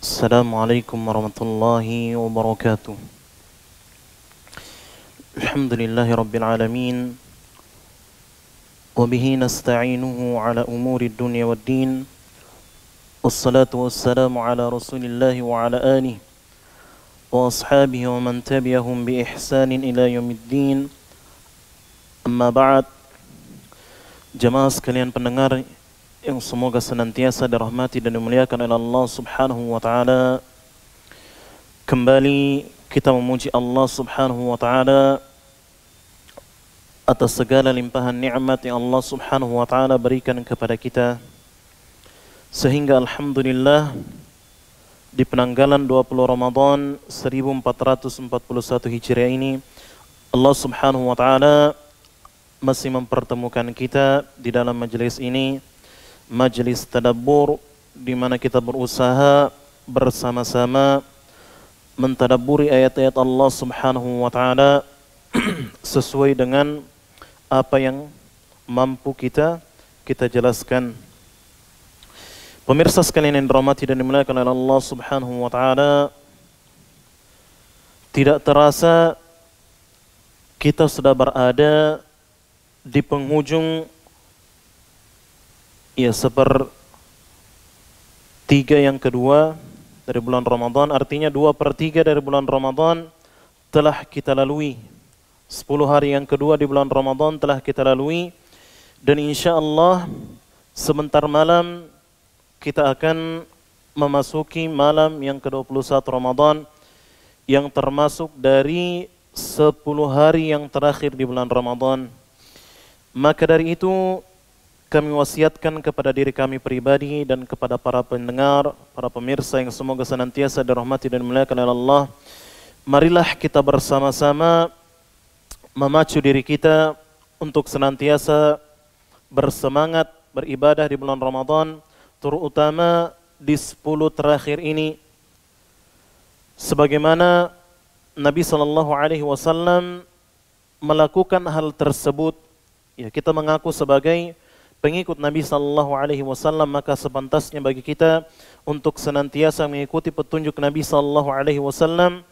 Assalamualaikum warahmatullahi wabarakatuh. Alhamdulillahi rabbil alamin. Wabihi nasta'inuhu ala umuri dunya waddin. Wassalatu wassalamu ala rasulillahi wa ala alihi wa ashabihi wa man tabi'ahum bi ihsanin ila yaumiddin. Amma ba'd. Jamaah sekalian pendengar yang semoga senantiasa dirahmati dan dimuliakan oleh Allah Subhanahu wa taala. Kembali kita memuji Allah Subhanahu wa taala atas segala limpahan nikmat yang Allah Subhanahu wa taala berikan kepada kita, sehingga alhamdulillah di penanggalan 20 Ramadan 1441 Hijriah ini Allah Subhanahu wa taala masih mempertemukan kita di dalam majelis ini, majelis tadabbur, di mana kita berusaha bersama-sama mentadabburi ayat-ayat Allah Subhanahu wa taala sesuai dengan apa yang mampu kita jelaskan. Pemirsa sekalian yang dirahmati dan dimuliakan oleh Allah Subhanahu wa taala, tidak terasa kita sudah berada di penghujung sepertiga yang kedua dari bulan Ramadan. Artinya 2/3 dari bulan Ramadan telah kita lalui. 10 hari yang kedua di bulan Ramadan telah kita lalui. Dan insya Allah sebentar malam kita akan memasuki malam yang ke-21 Ramadan, yang termasuk dari 10 hari yang terakhir di bulan Ramadan. Maka dari itu kami wasiatkan kepada diri kami pribadi dan kepada para pendengar, para pemirsa yang semoga senantiasa dirahmati dan dimuliakan oleh Allah. Marilah kita bersama-sama memacu diri kita untuk senantiasa bersemangat beribadah di bulan Ramadan, terutama di 10 terakhir ini. Sebagaimana Nabi SAW melakukan hal tersebut, ya, kita mengaku sebagai pengikut Nabi SAW, maka sepantasnya bagi kita untuk senantiasa mengikuti petunjuk Nabi SAW.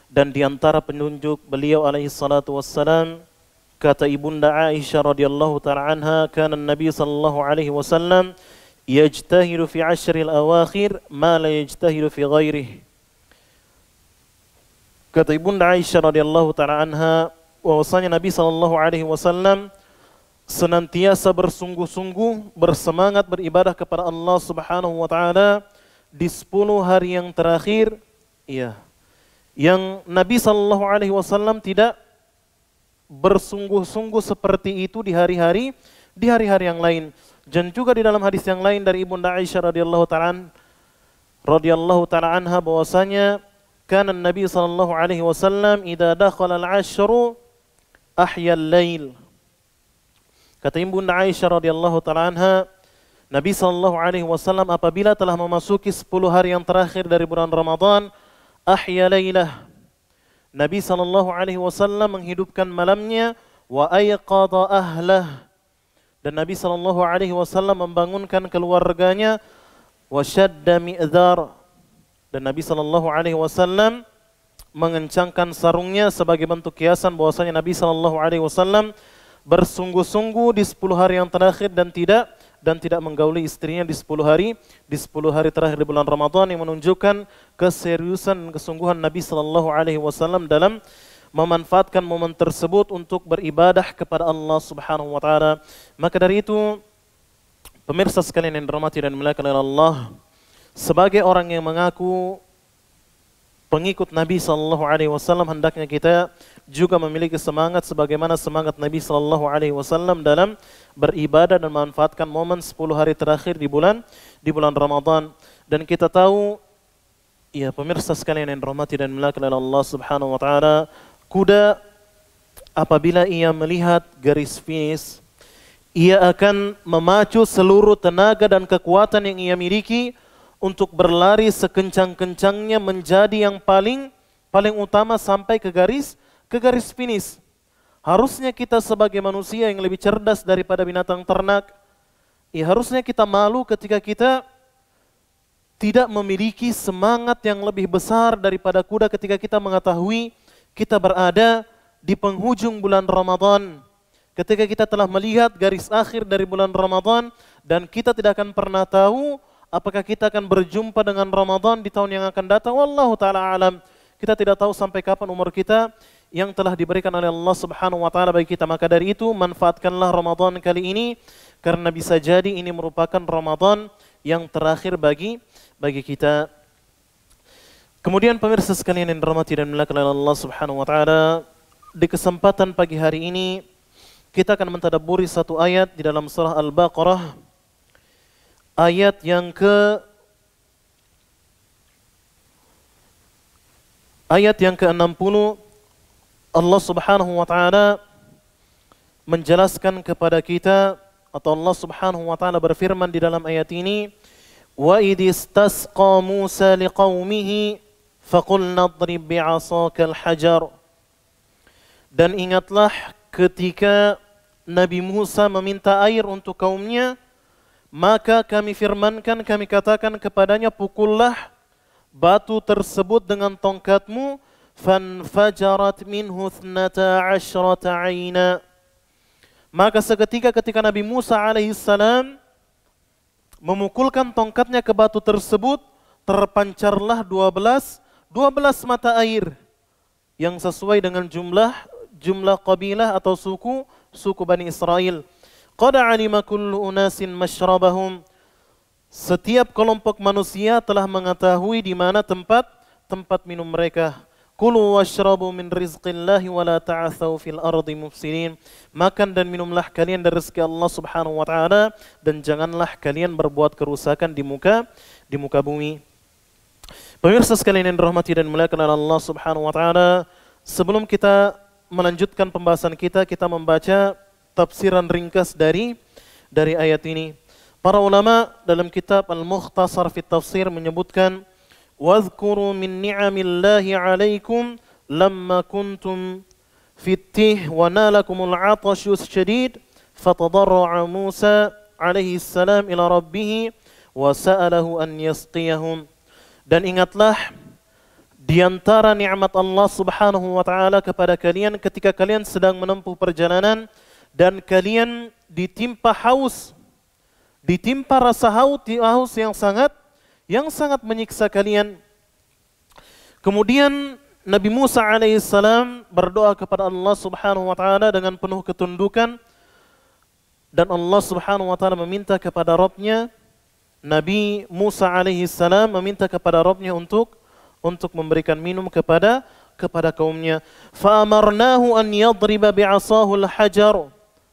Dan di antara penunjuk beliau alaihi salatu wassalam, kata ibunda Aisyah radhiyallahu ta'ala anha, kana Nabi SAW yajtahidu fi ashril awakhir ma la yajtahidu fi ghairihi. Kata ibunda Aisyah radhiyallahu ta'ala anha, bahwasanya Nabi SAW senantiasa bersungguh-sungguh bersemangat beribadah kepada Allah Subhanahu wa taala di 10 hari yang terakhir, ya, yang Nabi SAW tidak bersungguh-sungguh seperti itu di hari-hari yang lain. Dan juga di dalam hadis yang lain dari ibunda Aisyah radhiyallahu ta'ala anha, bahwasanya kana Nabi SAW idza dakhala al-'ashru ahya al-lail. Kata ibunda Aisyah radhiyallahu ta'ala anha, Nabi SAW apabila telah memasuki 10 hari yang terakhir dari bulan Ramadan, ahya lailah, Nabi SAW menghidupkan malamnya, wa ayqadha ahlah, dan Nabi SAW membangunkan keluarganya, wa syadda mi'dzar, dan Nabi SAW mengencangkan sarungnya sebagai bentuk kiasan bahwasanya Nabi SAW bersungguh-sungguh di 10 hari yang terakhir dan tidak menggauli istrinya di 10 hari terakhir di bulan Ramadan, yang menunjukkan keseriusan dan kesungguhan Nabi SAW dalam memanfaatkan momen tersebut untuk beribadah kepada Allah Subhanahu wa taala. Maka dari itu, pemirsa sekalian yang dirahmati dan dimuliakan oleh Allah, sebagai orang yang mengaku pengikut Nabi SAW, hendaknya kita juga memiliki semangat sebagaimana semangat Nabi SAW dalam beribadah dan memanfaatkan momen 10 hari terakhir di bulan Ramadan. Dan kita tahu, ya pemirsa sekalian yang dirahmati dan dimuliakan oleh Allah Subhanahu wa taala, kuda apabila ia melihat garis finish, ia akan memacu seluruh tenaga dan kekuatan yang ia miliki untuk berlari sekencang-kencangnya menjadi yang paling utama sampai ke garis finish. Harusnya kita sebagai manusia yang lebih cerdas daripada binatang ternak, ya harusnya kita malu ketika kita tidak memiliki semangat yang lebih besar daripada kuda ketika kita mengetahui kita berada di penghujung bulan Ramadan. Ketika kita telah melihat garis akhir dari bulan Ramadan dan kita tidak akan pernah tahu apakah kita akan berjumpa dengan Ramadan di tahun yang akan datang. Wallahu ta'ala alam. Kita tidak tahu sampai kapan umur kita yang telah diberikan oleh Allah Subhanahu wa taala bagi kita. Maka dari itu manfaatkanlah Ramadan kali ini karena bisa jadi ini merupakan Ramadan yang terakhir bagi kita. Kemudian pemirsa sekalian yang dirahmati dan dimuliakan oleh Allah Subhanahu wa taala, di kesempatan pagi hari ini kita akan mentadabburi satu ayat di dalam surah Al-Baqarah, ayat yang ke-60. Allah Subhanahu wa taala menjelaskan kepada kita, atau Allah Subhanahu wa taala berfirman di dalam ayat ini, wa idh istasqa Musa liqaumihi faqulna idrib bi'asakal hajar. Dan ingatlah ketika Nabi Musa meminta air untuk kaumnya, maka kami firmankan, kami katakan kepadanya, pukullah batu tersebut dengan tongkatmu, fanfajarat minhu 12 aina. Maka seketika ketika Nabi Musa alaihissalam memukulkan tongkatnya ke batu tersebut, terpancarlah 12 mata air yang sesuai dengan jumlah kabilah atau suku Bani Israel. Qad alima kullu unasin mashrabahum. Setiap kelompok manusia telah mengetahui di mana tempat minum mereka. Kulu washrabu min rizqillahi wa la ta'athaw fil ardi mufsidin. Makan dan minumlah kalian dari rezeki Allah Subhanahu wa taala dan janganlah kalian berbuat kerusakan di muka bumi. Pemirsa sekalian yang dirahmati dan dimuliakan oleh Allah Subhanahu wa taala, sebelum kita melanjutkan pembahasan kita membaca tafsiran ringkas dari ayat ini. Para ulama dalam kitab Al-Mukhtasar fi Tafsir menyebutkan, وَاذْكُرُوا مِنْ نِعَمِ اللَّهِ عَلَيْكُمْ لَمَّا كُنْتُمْ فِي التِّهِ وَنَالَكُمُ الْعَطَشُ الشَّدِيدُ فَتَضَرَّعَ مُوسَى عَلَيْهِ السَّلَامِ إِلَى رَبِّهِ وَسَأَلَهُ أَنْ يَسْقِيَهُمْ. Dan ingatlah di antara nikmat Allah Subhanahu wa taala kepada kalian ketika kalian sedang menempuh perjalanan dan kalian ditimpa rasa haus yang sangat menyiksa kalian. Kemudian Nabi Musa alaihissalam berdoa kepada Allah Subhanahu wa taala dengan penuh ketundukan, dan Allah Subhanahu wa taala meminta kepada Rabb-nya, Nabi Musa alaihissalam meminta kepada Rabb-nya untuk memberikan minum kepada kaumnya. Fa amarnahu an yadriba bi'asahu al-hajar.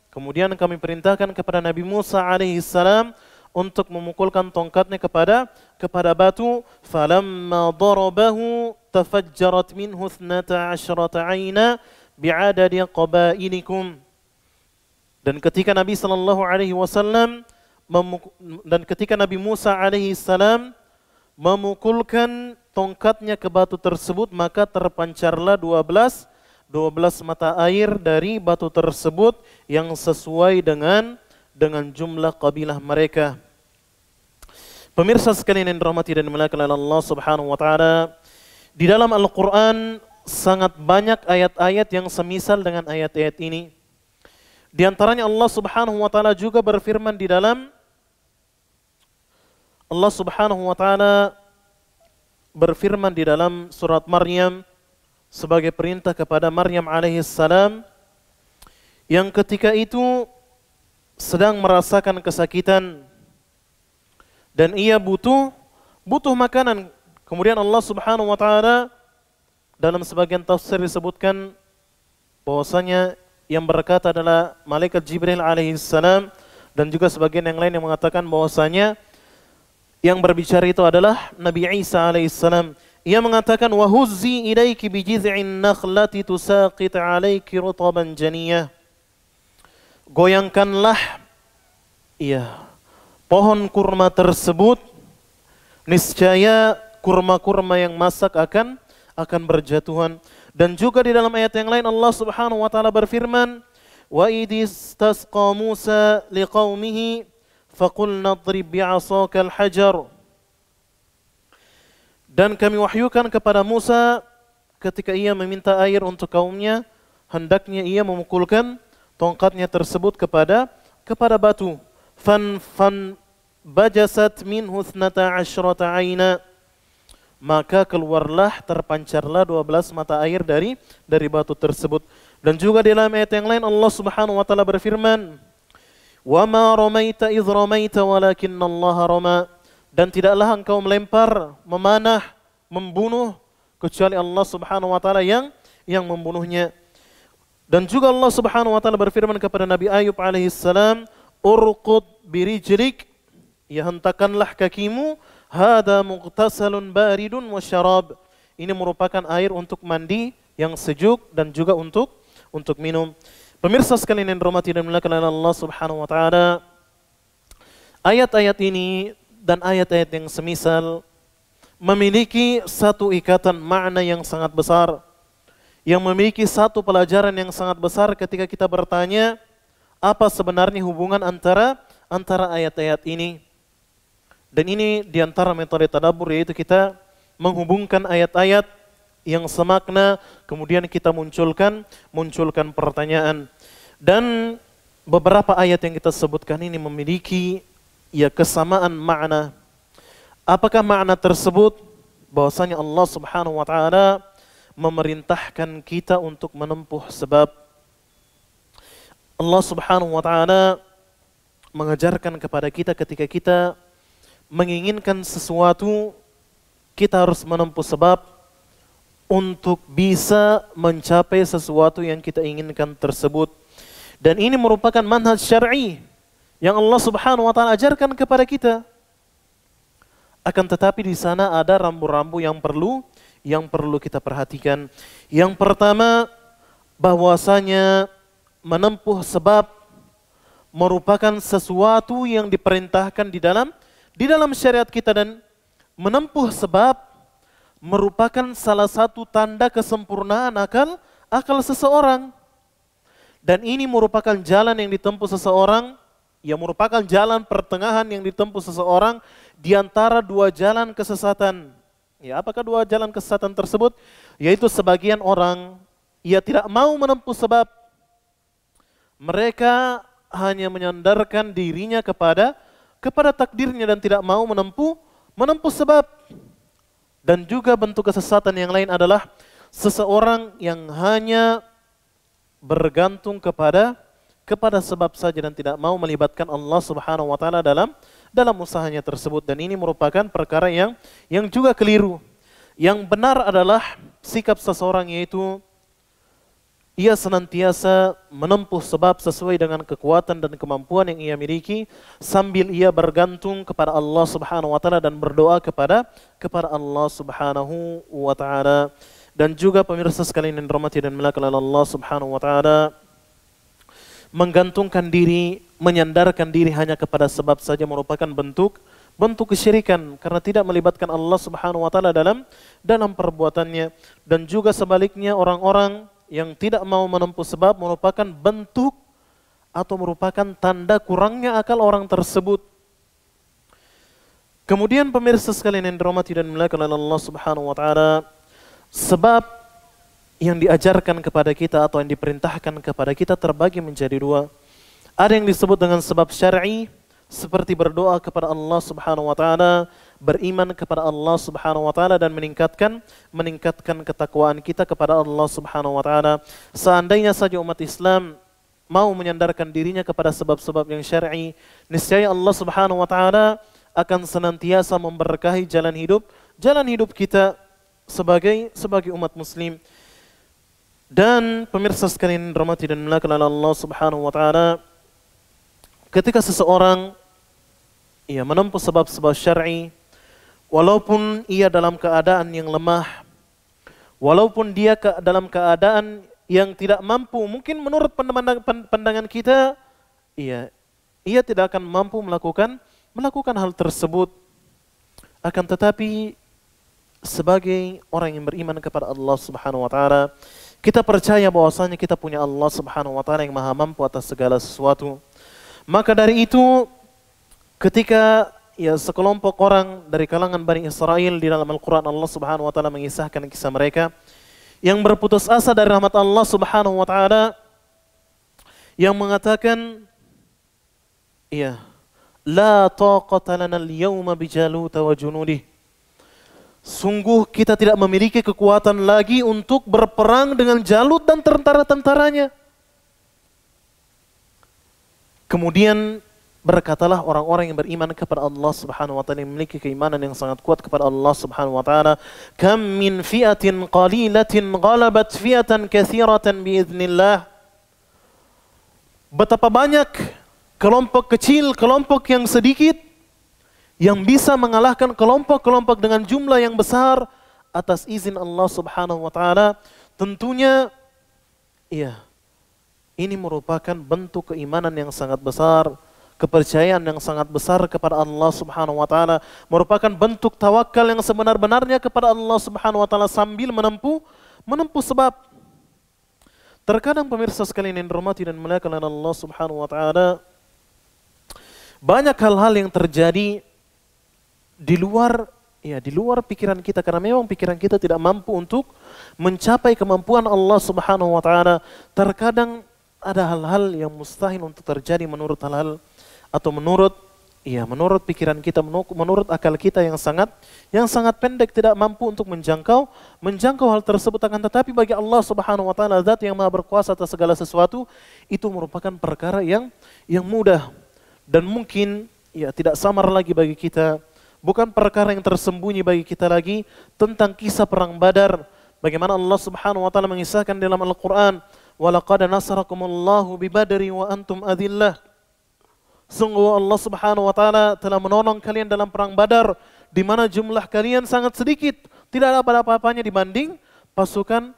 Kemudian kami perintahkan kepada Nabi Musa alaihissalam untuk memukulkan tongkatnya kepada batu. Falamma darabahu tafajjarat minhu 12 aina bi'adadi qabailikum. Dan ketika Nabi sallallahu alaihi wasallam ketika Nabi Musa alaihi salam memukulkan tongkatnya ke batu tersebut, maka terpancarlah 12 mata air dari batu tersebut yang sesuai dengan jumlah kabilah mereka. Pemirsa sekalian yang dirahmati dan dimuliakan oleh Allah Subhanahu wa taala, di dalam Al-Qur'an sangat banyak ayat-ayat yang semisal dengan ayat-ayat ini. Di antaranya Allah Subhanahu wa taala juga berfirman di dalam surat Maryam sebagai perintah kepada Maryam alaihissalam yang ketika itu sedang merasakan kesakitan dan ia butuh makanan. Kemudian Allah Subhanahu wa taala dalam sebagian tafsir disebutkan bahwasanya yang berkata adalah malaikat Jibril alaihissalam, dan juga sebagian yang lain yang mengatakan bahwasanya yang berbicara itu adalah Nabi Isa alaihissalam. Ia mengatakan, wa huzzi ilaiki bi jiz'in nakhlati tusaqit 'alaiki rutaban janiyah. Goyangkanlah pohon kurma tersebut, niscaya kurma-kurma yang masak akan berjatuhan. Dan juga di dalam ayat yang lain Allah Subhanahu wa taala berfirman, wa idistasqa Musa liqaumihi faqulna idrib bi'asakal hajar. Dan kami wahyukan kepada Musa ketika ia meminta air untuk kaumnya, hendaknya ia memukulkan tongkatnya tersebut kepada batu. Fan bajasat minhu 12 aina. Maka keluarlah, terpancarlah 12 mata air dari batu tersebut. Dan juga di dalam ayat yang lain Allah Subhanahu wa taala berfirman, "Wa ma ramaita idh ramaita walakinnallaha rama." Dan tidaklah engkau melempar, memanah, membunuh kecuali Allah Subhanahu wa taala yang membunuhnya. Dan juga Allah Subhanahu wa taala berfirman kepada Nabi Ayub alaihissalam, "Urqud birijlik." Ya, hentakanlah kakimu, hada mughtasalun baridun wa syarab. Ini merupakan air untuk mandi yang sejuk dan juga untuk minum. Pemirsa sekalian yang dirahmati dan dimuliakan oleh Allah Subhanahu wa taala, ayat-ayat ini dan ayat-ayat yang semisal memiliki satu ikatan makna yang sangat besar, yang memiliki satu pelajaran yang sangat besar ketika kita bertanya apa sebenarnya hubungan antara ayat-ayat ini. Dan ini diantara metode tadabbur, yaitu kita menghubungkan ayat-ayat yang semakna, kemudian kita munculkan pertanyaan. Dan beberapa ayat yang kita sebutkan ini memiliki kesamaan makna. Apakah makna tersebut? Bahwasanya Allah Subhanahu wa taala memerintahkan kita untuk menempuh sebab. Allah Subhanahu wa taala mengajarkan kepada kita ketika kita menginginkan sesuatu, kita harus menempuh sebab untuk bisa mencapai sesuatu yang kita inginkan tersebut. Dan ini merupakan manhaj syar'i yang Allah Subhanahu wa taala ajarkan kepada kita. Akan tetapi di sana ada rambu-rambu yang perlu kita perhatikan. Yang pertama, bahwasanya menempuh sebab merupakan sesuatu yang diperintahkan di dalam syariat kita, dan menempuh sebab merupakan salah satu tanda kesempurnaan akal seseorang. Dan ini merupakan jalan yang ditempuh seseorang, yang merupakan jalan pertengahan yang ditempuh seseorang di antara dua jalan kesesatan. Ya, apakah dua jalan kesesatan tersebut? Yaitu sebagian orang ia tidak mau menempuh sebab. Mereka hanya menyandarkan dirinya kepada takdirnya dan tidak mau menempuh sebab. Dan juga bentuk kesesatan yang lain adalah seseorang yang hanya bergantung kepada sebab saja dan tidak mau melibatkan Allah Subhanahu wa taala dalam usahanya tersebut. Dan ini merupakan perkara yang juga keliru. Yang benar adalah sikap seseorang, yaitu ia senantiasa menempuh sebab sesuai dengan kekuatan dan kemampuan yang ia miliki, sambil ia bergantung kepada Allah Subhanahu wa taala dan berdoa kepada Allah Subhanahu wa taala. Dan juga pemirsa sekalian yang dirahmati dan dimuliakan oleh Allah Subhanahu wa taala, menggantungkan diri, menyandarkan diri hanya kepada sebab saja merupakan bentuk kesyirikan, karena tidak melibatkan Allah Subhanahu wa taala dalam perbuatannya. Dan juga sebaliknya, orang-orang yang tidak mau menempuh sebab merupakan bentuk atau merupakan tanda kurangnya akal orang tersebut. Kemudian pemirsa sekalian yang dirahmati dan dimuliakan oleh Allah Subhanahu wa taala, sebab yang diajarkan kepada kita atau yang diperintahkan kepada kita terbagi menjadi dua. Ada yang disebut dengan sebab syar'i, seperti berdoa kepada Allah Subhanahu wa taala, beriman kepada Allah Subhanahu wa taala, dan meningkatkan ketakwaan kita kepada Allah Subhanahu wa taala. Seandainya saja umat Islam mau menyandarkan dirinya kepada sebab-sebab yang syar'i, niscaya Allah Subhanahu wa taala akan senantiasa memberkahi jalan hidup kita sebagai umat muslim. Dan pemirsa sekalian dirahmati dan dimuliakan oleh Allah Subhanahu wa taala, ketika seseorang menempuh sebab-sebab syar'i, walaupun ia dalam keadaan yang lemah, walaupun dia dalam keadaan yang tidak mampu, mungkin menurut pandangan kita, ia tidak akan mampu melakukan hal tersebut. Akan tetapi sebagai orang yang beriman kepada Allah Subhanahu wa taala, kita percaya bahwasanya kita punya Allah Subhanahu wa taala yang maha mampu atas segala sesuatu. Maka dari itu, ketika ya sekelompok orang dari kalangan Bani Israel di dalam Al-Quran Allah Subhanahu wa taala mengisahkan kisah mereka yang berputus asa dari rahmat Allah Subhanahu wa taala, yang mengatakan, ya, la taqata lana al-yawma bijalut wa junudih. Sungguh kita tidak memiliki kekuatan lagi untuk berperang dengan Jalut dan tentara-tentaranya. Kemudian berkatalah orang-orang yang beriman kepada Allah Subhanahu wa taala, yang memiliki keimanan yang sangat kuat kepada Allah Subhanahu wa taala, kam min fi'atin qalilatin ghalabat fi'atan katsiratan biiznillah. Betapa banyak kelompok kecil, kelompok yang sedikit yang bisa mengalahkan kelompok-kelompok dengan jumlah yang besar atas izin Allah Subhanahu wa taala. Tentunya iya, ini merupakan bentuk keimanan yang sangat besar, kepercayaan yang sangat besar kepada Allah Subhanahu wa taala, merupakan bentuk tawakal yang sebenar-benarnya kepada Allah Subhanahu wa taala sambil menempuh sebab. Terkadang pemirsa sekalian yang dirahmati dan dimuliakan oleh Allah Subhanahu wa taala, banyak hal-hal yang terjadi di luar pikiran kita, karena memang pikiran kita tidak mampu untuk mencapai kemampuan Allah Subhanahu wa taala. Terkadang ada hal-hal yang mustahil untuk terjadi menurut hal-hal atau menurut pikiran kita, menurut akal kita yang sangat pendek, tidak mampu untuk menjangkau hal tersebut. Akan tetapi bagi Allah Subhanahu wa taala, Zat yang Maha berkuasa atas segala sesuatu, itu merupakan perkara yang mudah dan mungkin tidak samar lagi bagi kita. Bukan perkara yang tersembunyi bagi kita lagi tentang kisah perang Badar. Bagaimana Allah Subhanahu wa taala mengisahkan dalam Al-Qur'an, "Wa laqad nasarakumullahu bi Badri wa antum adillah." Sungguh Allah Subhanahu wa taala telah menolong kalian dalam perang Badar di mana jumlah kalian sangat sedikit, tidak ada apa-apanya dibanding pasukan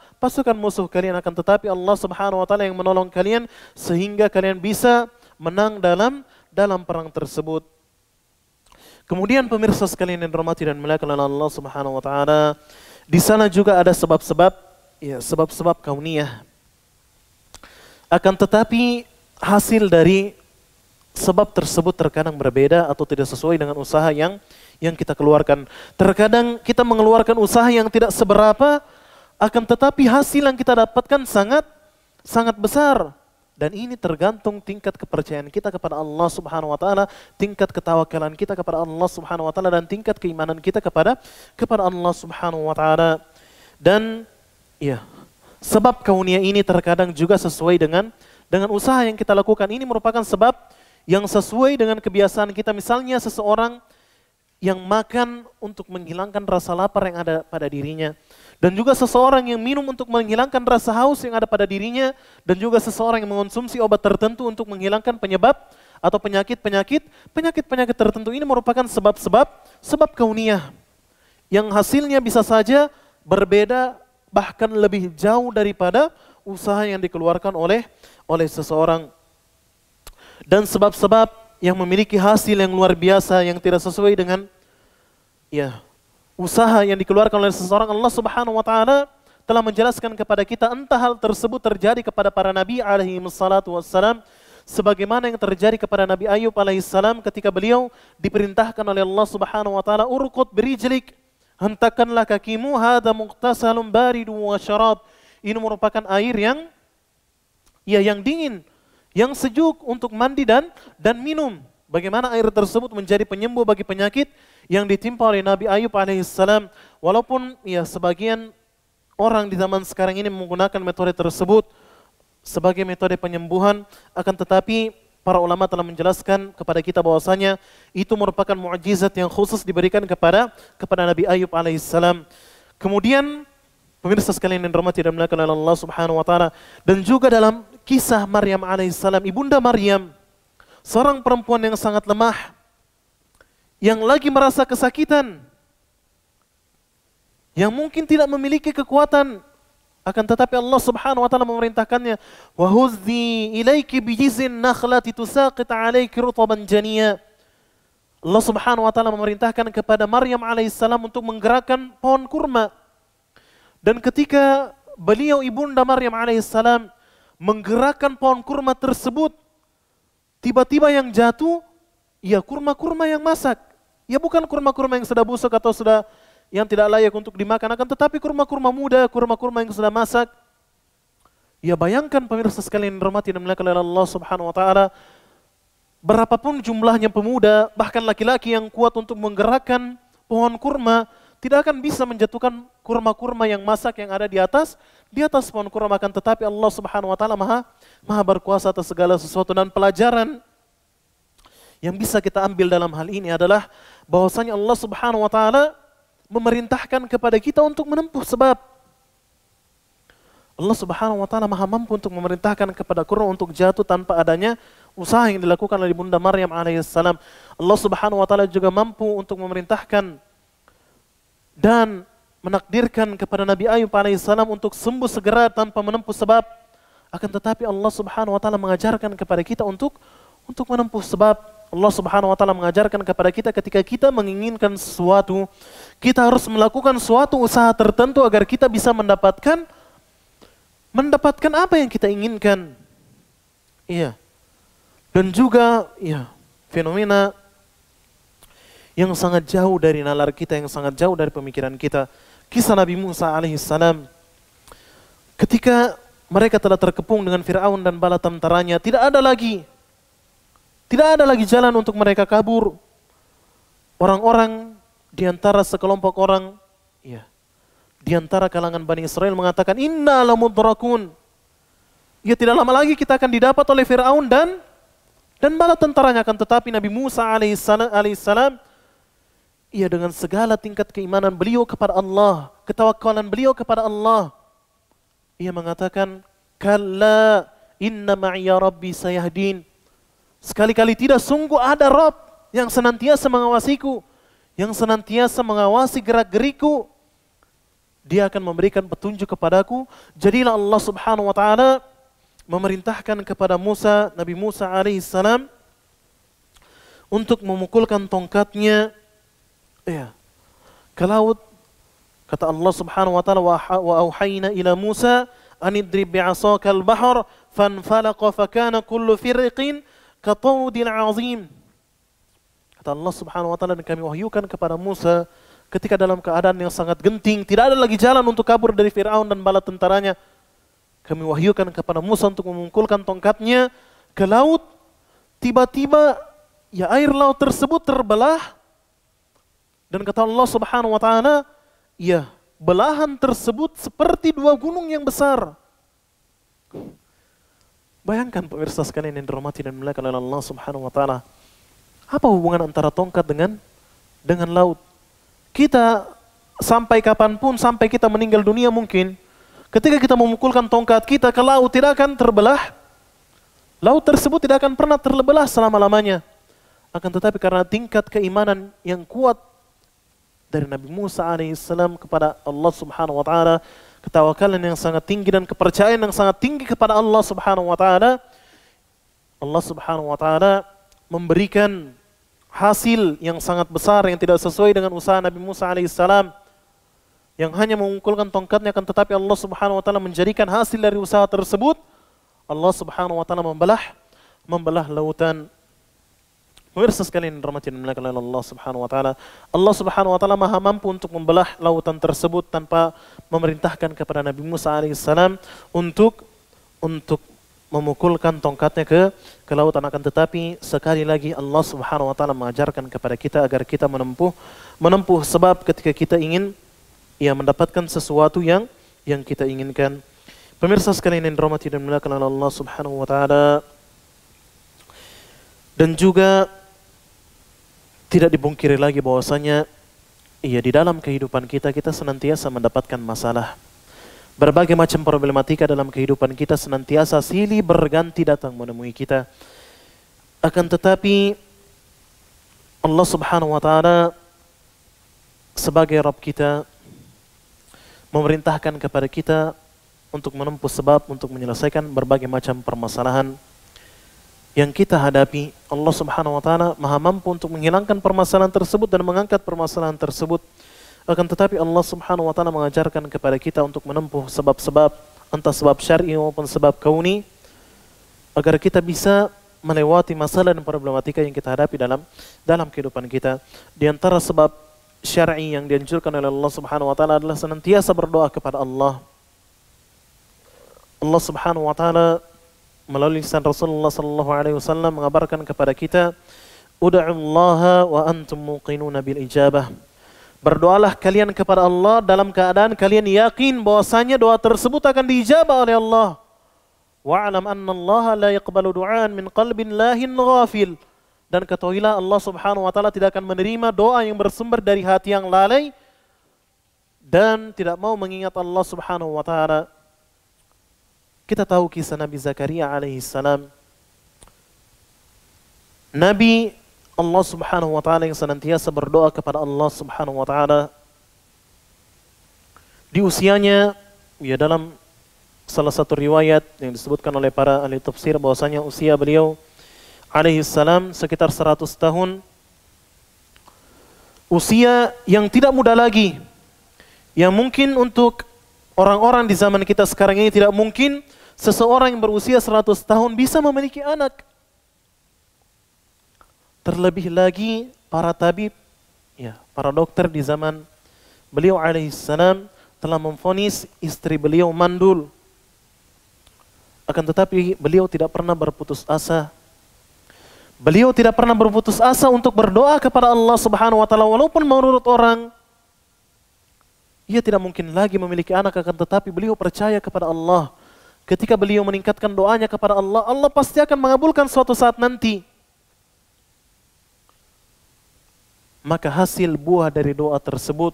musuh kalian, akan tetapi Allah Subhanahu wa taala yang menolong kalian sehingga kalian bisa menang dalam perang tersebut. Kemudian pemirsa sekalian yang dirahmati dan dimuliakan oleh Allah Subhanahu wa taala, di sana juga ada sebab-sebab kauniyah. Akan tetapi hasil dari sebab tersebut terkadang berbeda atau tidak sesuai dengan usaha yang kita keluarkan. Terkadang kita mengeluarkan usaha yang tidak seberapa, akan tetapi hasil yang kita dapatkan sangat besar. Dan ini tergantung tingkat kepercayaan kita kepada Allah Subhanahu wa taala, tingkat ketawakalan kita kepada Allah Subhanahu wa taala, dan tingkat keimanan kita kepada Allah Subhanahu wa taala. Dan sebab kauniyah ini terkadang juga sesuai dengan usaha yang kita lakukan. Ini merupakan sebab yang sesuai dengan kebiasaan kita. Misalnya seseorang yang makan untuk menghilangkan rasa lapar yang ada pada dirinya, dan juga seseorang yang minum untuk menghilangkan rasa haus yang ada pada dirinya, dan juga seseorang yang mengonsumsi obat tertentu untuk menghilangkan penyebab atau penyakit tertentu. Ini merupakan sebab kauniyah yang hasilnya bisa saja berbeda, bahkan lebih jauh daripada usaha yang dikeluarkan oleh seseorang. Dan sebab-sebab yang memiliki hasil yang luar biasa yang tidak sesuai dengan usaha yang dikeluarkan oleh seseorang, Allah Subhanahu wa taala telah menjelaskan kepada kita, entah hal tersebut terjadi kepada para nabi alaihi wassalatu wassalam, sebagaimana yang terjadi kepada Nabi Ayub alaihissalam ketika beliau diperintahkan oleh Allah Subhanahu wa taala, urqud birijlik, hentakanlah kakimu, hadza muqtasalun baridun wa syarab. Ini merupakan air yang dingin, yang sejuk untuk mandi dan minum. Bagaimana air tersebut menjadi penyembuh bagi penyakit yang ditimpa oleh Nabi Ayub alaihissalam. Walaupun sebagian orang di zaman sekarang ini menggunakan metode tersebut sebagai metode penyembuhan, akan tetapi para ulama telah menjelaskan kepada kita bahwasanya itu merupakan mukjizat yang khusus diberikan kepada Nabi Ayub alaihissalam. Kemudian pemirsa sekalian yang dirahmati dan dimuliakan oleh Allah Subhanahu wa taala, dan juga dalam kisah Maryam alaihissalam, ibunda Maryam, seorang perempuan yang sangat lemah, yang lagi merasa kesakitan, yang mungkin tidak memiliki kekuatan, akan tetapi Allah Subhanahu wa taala memerintahkannya, wa huzzi ilaiki bijizin nakhlati tusaqit 'alaiki rutban janiya. Allah Subhanahu wa taala memerintahkan kepada Maryam alaihissalam untuk menggerakkan pohon kurma. Dan ketika beliau ibunda Maryam alaihissalam menggerakkan pohon kurma tersebut, tiba-tiba yang jatuh kurma-kurma yang masak. Ya bukan kurma-kurma yang sudah busuk atau sudah yang tidak layak untuk dimakan, akan tetapi kurma-kurma muda, kurma-kurma yang sudah masak. Ya bayangkan pemirsa sekalian yang dirahmati dan dimuliakan oleh Allah Subhanahu wa taala, berapapun jumlahnya pemuda, bahkan laki-laki yang kuat untuk menggerakkan pohon kurma, tidak akan bisa menjatuhkan kurma-kurma yang masak yang ada di atas pohon kurma, akan tetapi Allah Subhanahu wa taala maha berkuasa atas segala sesuatu. Dan pelajaran yang bisa kita ambil dalam hal ini adalah bahwasanya Allah Subhanahu wa taala memerintahkan kepada kita untuk menempuh sebab. Allah Subhanahu wa taala maha mampu untuk memerintahkan kepada kurma untuk jatuh tanpa adanya usaha yang dilakukan oleh Bunda Maryam alaihissalam. Allah Subhanahu wa taala juga mampu untuk memerintahkan dan menakdirkan kepada Nabi Ayub alaihissalam untuk sembuh segera tanpa menempuh sebab. Akan tetapi Allah Subhanahu wa taala mengajarkan kepada kita untuk menempuh sebab. Allah Subhanahu wa taala mengajarkan kepada kita ketika kita menginginkan sesuatu, kita harus melakukan suatu usaha tertentu agar kita bisa mendapatkan apa yang kita inginkan. Iya. Dan juga fenomena yang sangat jauh dari nalar kita, yang sangat jauh dari pemikiran kita. Kisah Nabi Musa alaihissalam. Ketika mereka telah terkepung dengan Fir'aun dan bala tentaranya, tidak ada lagi jalan untuk mereka kabur. Orang-orang di antara sekelompok orang, di antara kalangan Bani Israel mengatakan, inna lamudrakun. Ya tidak lama lagi kita akan didapat oleh Fir'aun dan bala tentaranya. Akan tetapi Nabi Musa alaihissalam, dengan segala tingkat keimanan beliau kepada Allah, ketawakalan beliau kepada Allah, ia mengatakan, kalla inna ma'iya rabbi sayahdin. Sekali-kali tidak, sungguh ada Rabb yang senantiasa mengawasiku, yang senantiasa mengawasi gerak-geriku. Dia akan memberikan petunjuk kepadaku. Jadilah Allah Subhanahu wa taala memerintahkan kepada Nabi Musa alaihissalam untuk memukulkan tongkatnya ke laut. Kata Allah Subhanahu wa taala, wa auhayna ila Musa an idrib bi'asaka al-bahr fanfalaqa fakana kullu firqin katawdil azim. Kata Allah Subhanahu wa taala, dan kami wahyukan kepada Musa ketika dalam keadaan yang sangat genting, tidak ada lagi jalan untuk kabur dari Fir'aun dan bala tentaranya. Kami wahyukan kepada Musa untuk memukulkan tongkatnya ke laut. Tiba-tiba air laut tersebut terbelah. Dan kata Allah Subhanahu wa taala, belahan tersebut seperti dua gunung yang besar. Bayangkan pemirsa sekalian yang dirahmati dan dimuliakan oleh Allah Subhanahu wa taala. Apa hubungan antara tongkat dengan laut? Kita sampai kapanpun, sampai kita meninggal dunia mungkin, ketika kita memukulkan tongkat kita ke laut tidak akan terbelah. Laut tersebut tidak akan pernah terbelah selama-lamanya. Akan tetapi karena tingkat keimanan yang kuat dari Nabi Musa alaihissalam kepada Allah Subhanahu wa taala, ketawakalan yang sangat tinggi dan kepercayaan yang sangat tinggi kepada Allah Subhanahu wa taala, Allah Subhanahu wa taala memberikan hasil yang sangat besar yang tidak sesuai dengan usaha Nabi Musa alaihissalam yang hanya memukulkan tongkatnya, akan tetapi Allah Subhanahu wa taala menjadikan hasil dari usaha tersebut. Allah Subhanahu wa taala membelah lautan. Pemirsa sekalian dirahmati dan dimuliakan oleh Allah Subhanahu wa taala, Allah Subhanahu wa taala maha mampu untuk membelah lautan tersebut tanpa memerintahkan kepada Nabi Musa alaihissalam untuk memukulkan tongkatnya ke lautan. Akan tetapi sekali lagi Allah Subhanahu wa taala mengajarkan kepada kita agar kita menempuh sebab ketika kita ingin mendapatkan sesuatu yang kita inginkan. Pemirsa sekalian yang dirahmati dan dimuliakan oleh Allah Subhanahu wa taala, dan juga tidak dipungkiri lagi bahwasanya di dalam kehidupan kita senantiasa mendapatkan masalah. Berbagai macam problematika dalam kehidupan kita senantiasa silih berganti datang menemui kita. Akan tetapi Allah Subhanahu wa taala sebagai Rabb kita memerintahkan kepada kita untuk menempuh sebab untuk menyelesaikan berbagai macam permasalahan yang kita hadapi. Allah Subhanahu wa taala maha mampu untuk menghilangkan permasalahan tersebut dan mengangkat permasalahan tersebut. Akan tetapi Allah Subhanahu wa taala mengajarkan kepada kita untuk menempuh sebab-sebab, entah sebab syar'i maupun sebab kauni, agar kita bisa melewati masalah dan problematika yang kita hadapi dalam kehidupan kita. Di antara sebab syar'i yang dianjurkan oleh Allah Subhanahu wa taala adalah senantiasa berdoa kepada Allah. Allah Subhanahu wa taala melalui lisan Rasulullah sallallahu alaihi wasallam mengabarkan kepada kita, "Ud'ullaha wa antum muqinuna bil ijabah." Berdoalah kalian kepada Allah dalam keadaan kalian yakin bahwasanya doa tersebut akan diijabah oleh Allah. Wa'lam anna Allah la yaqbalu du'aan min qalbin lahin ghafil. Dan ketahuilah Allah Subhanahu wa taala tidak akan menerima doa yang bersumber dari hati yang lalai dan tidak mau mengingat Allah Subhanahu wa taala. Kita tahu kisah Nabi Zakaria alaihi salam. Nabi Allah Subhanahu wa taala yang senantiasa berdoa kepada Allah Subhanahu wa taala. Di usianya, ya, dalam salah satu riwayat yang disebutkan oleh para ahli tafsir bahwasanya usia beliau alaihi salam sekitar 100 tahun. Usia yang tidak muda lagi. Yang mungkin untuk orang-orang di zaman kita sekarang ini tidak mungkin seseorang yang berusia 100 tahun bisa memiliki anak. Terlebih lagi para tabib, ya, para dokter di zaman beliau alaihi salam telah memvonis istri beliau mandul. Akan tetapi beliau tidak pernah berputus asa. Beliau tidak pernah berputus asa untuk berdoa kepada Allah Subhanahu wa taala walaupun menurut orang ia tidak mungkin lagi memiliki anak, akan tetapi beliau percaya kepada Allah. Ketika beliau meningkatkan doanya kepada Allah, Allah pasti akan mengabulkan suatu saat nanti. Maka hasil buah dari doa tersebut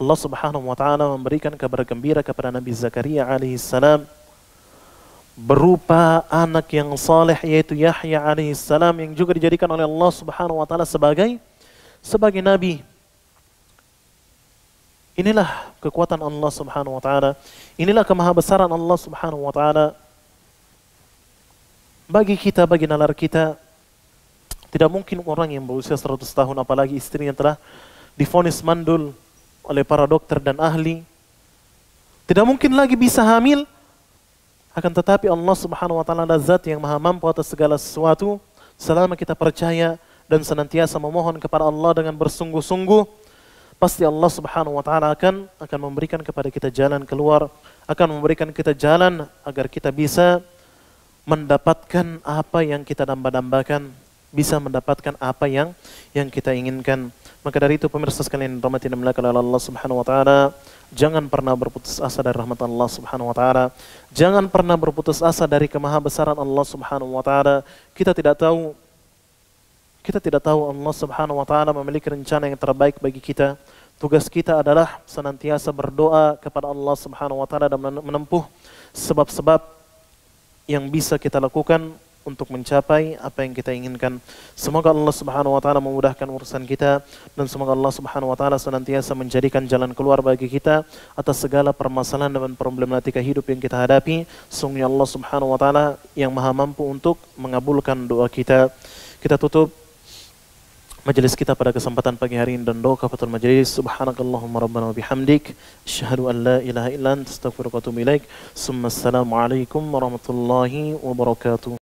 Allah Subhanahu wa taala memberikan kabar gembira kepada Nabi Zakaria alaihi salam berupa anak yang saleh yaitu Yahya alaihi salam yang juga dijadikan oleh Allah Subhanahu wa taala sebagai nabi. Inilah kekuatan Allah Subhanahu wa taala. Inilah kemahabesaran Allah Subhanahu wa taala bagi kita, bagi nalar kita. Tidak mungkin orang yang berusia 100 tahun apalagi istrinya telah divonis mandul oleh para dokter dan ahli, tidak mungkin lagi bisa hamil. Akan tetapi Allah Subhanahu wa taala adalah zat yang maha mampu atas segala sesuatu. Selama kita percaya dan senantiasa memohon kepada Allah dengan bersungguh-sungguh, pasti Allah Subhanahu wa taala akan memberikan kepada kita jalan keluar, akan memberikan kita jalan agar kita bisa mendapatkan apa yang kita damba-dambakan, bisa mendapatkan apa yang kita inginkan. Maka dari itu pemirsa sekalian yang dirahmati dan dimuliakan oleh Allah Subhanahu wa taala, jangan pernah berputus asa dari rahmat Allah Subhanahu wa taala. Jangan pernah berputus asa dari kemahabesaran Allah Subhanahu wa taala. Kita tidak tahu Allah Subhanahu wa taala memiliki rencana yang terbaik bagi kita. Tugas kita adalah senantiasa berdoa kepada Allah Subhanahu wa taala dan menempuh sebab-sebab yang bisa kita lakukan untuk mencapai apa yang kita inginkan. Semoga Allah Subhanahu wa taala memudahkan urusan kita dan semoga Allah Subhanahu wa taala senantiasa menjadikan jalan keluar bagi kita atas segala permasalahan dan problematika hidup yang kita hadapi. Sungguh Allah Subhanahu wa taala yang maha mampu untuk mengabulkan doa kita. Kita tutup majelis kita pada kesempatan pagi hari ini dan doa kafatul majelis. Subhanakallahumma rabbana wa bihamdik asyhadu an la ilaha illa anta astaghfiruka wa atubu ilaik. Assalamualaikum warahmatullahi wabarakatuh.